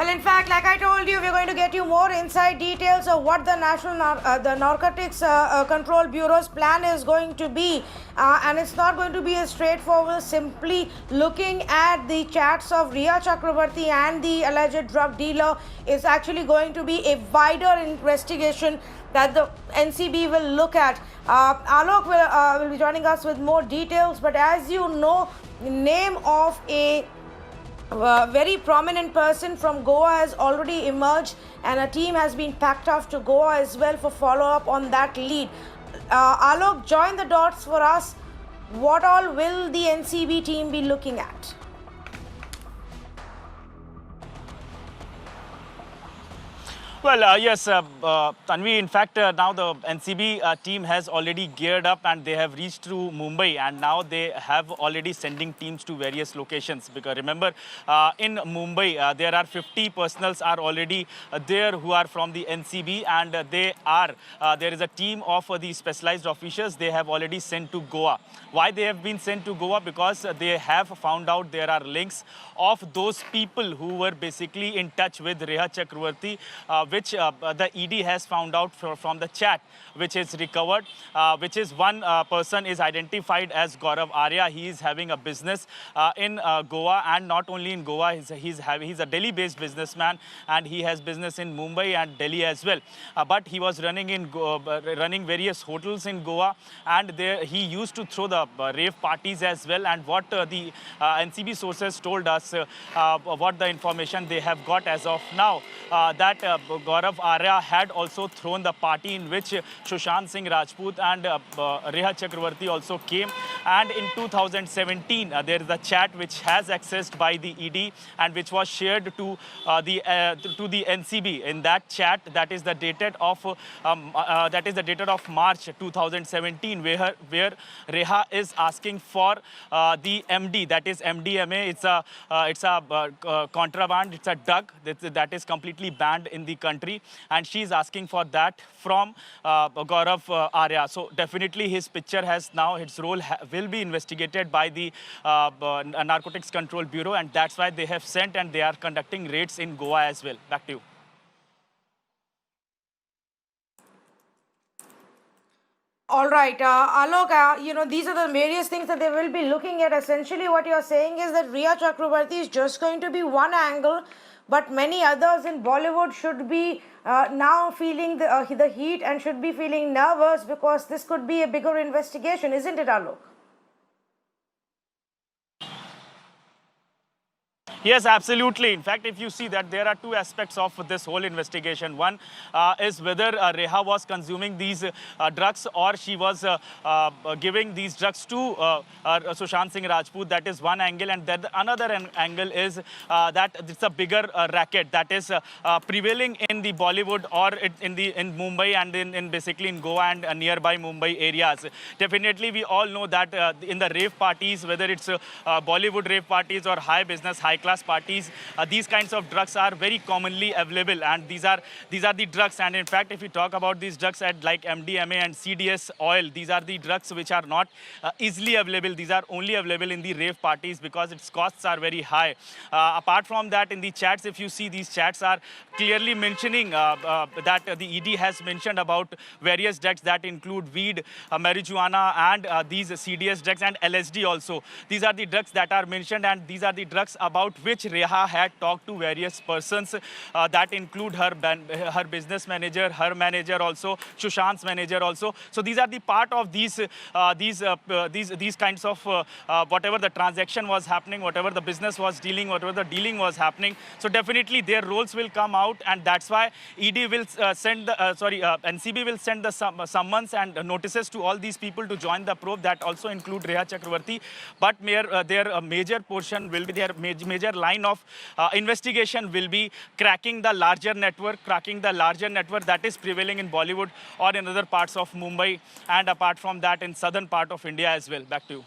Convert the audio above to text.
Well, in fact, like I told you, we're going to get you more inside details of what the the Narcotics Control Bureau's plan is going to be. And it's not going to be as straightforward simply looking at the chats of Rhea Chakraborty and the alleged drug dealer. It's actually going to be a wider investigation that the NCB will look at. Alok will be joining us with more details. But as you know, the name of a very prominent person from Goa has already emerged, and a team has been packed off to Goa as well for follow-up on that lead. Alok, join the dots for us. What all will the NCB team be looking at? Well, yes, Tanvi, in fact, now the NCB team has already geared up and they have reached to Mumbai, and now they have already sending teams to various locations. Because remember, in Mumbai, there are 50 personals are already there who are from the NCB, and there is a team of the specialized officers they have already sent to Goa. Why they have been sent to Goa? Because they have found out there are links of those people who were basically in touch with Rhea Chakraborty, which the ED has found out from the chat, which is recovered, which is one person is identified as Gaurav Arya. He is having a business in Goa, and not only in Goa, he's a Delhi-based businessman, and he has business in Mumbai and Delhi as well. But he was running various hotels in Goa, and there he used to throw the rave parties as well. And what the NCB sources told us, what the information they have got as of now, that Gaurav Arya had also thrown the party in which Sushant Singh Rajput and Rhea Chakraborty also came. And in 2017, there is a chat which has accessed by the ED and which was shared to the NCB. In that chat, that is the dated of March 2017, where Rhea is asking for the MD, that is MDMA. It's a contraband. It's a drug that is completely banned in the country, and she's asking for that from Gaurav Arya. So definitely his picture has now, its role will be investigated by the Narcotics Control Bureau, and that's why they have sent and they are conducting raids in Goa as well. Back to you. All right, Alok, these are the various things that they will be looking at. Essentially, what you're saying is that Rhea Chakraborty is just going to be one angle, but many others in Bollywood should be now feeling the heat and should be feeling nervous because this could be a bigger investigation, isn't it, Alok? Yes, absolutely. In fact, if you see that there are two aspects of this whole investigation. One is whether Rhea was consuming these drugs or she was giving these drugs to Sushant Singh Rajput. That is one angle. And then another angle is that it's a bigger racket that is prevailing in the Bollywood or in Mumbai and in basically in Goa and nearby Mumbai areas. Definitely, we all know that in the rave parties, whether it's Bollywood rave parties or high business, high class parties, these kinds of drugs are very commonly available, and these are the drugs. And in fact, if you talk about these drugs like MDMA and CDS oil, these are the drugs which are not easily available. These are only available in the rave parties because its costs are very high. Apart from that, in the chats, if you see, these chats are clearly mentioning that the ED has mentioned about various drugs that include weed, marijuana, and these CDS drugs and LSD also. These are the drugs that are mentioned, and these are the drugs about which Rhea had talked to various persons that include her business manager, her manager also, Sushant's manager also. So these are the part of these kinds of whatever the transaction was happening, whatever the business was dealing, whatever the dealing was happening. So definitely their roles will come out, and that's why ED will NCB will send the summons and notices to all these people to join the probe. That also include Rhea Chakraborty, but their major portion will be their major line of investigation will be cracking the larger network that is prevailing in Bollywood or in other parts of Mumbai, and apart from that in southern part of India as well. Back to you.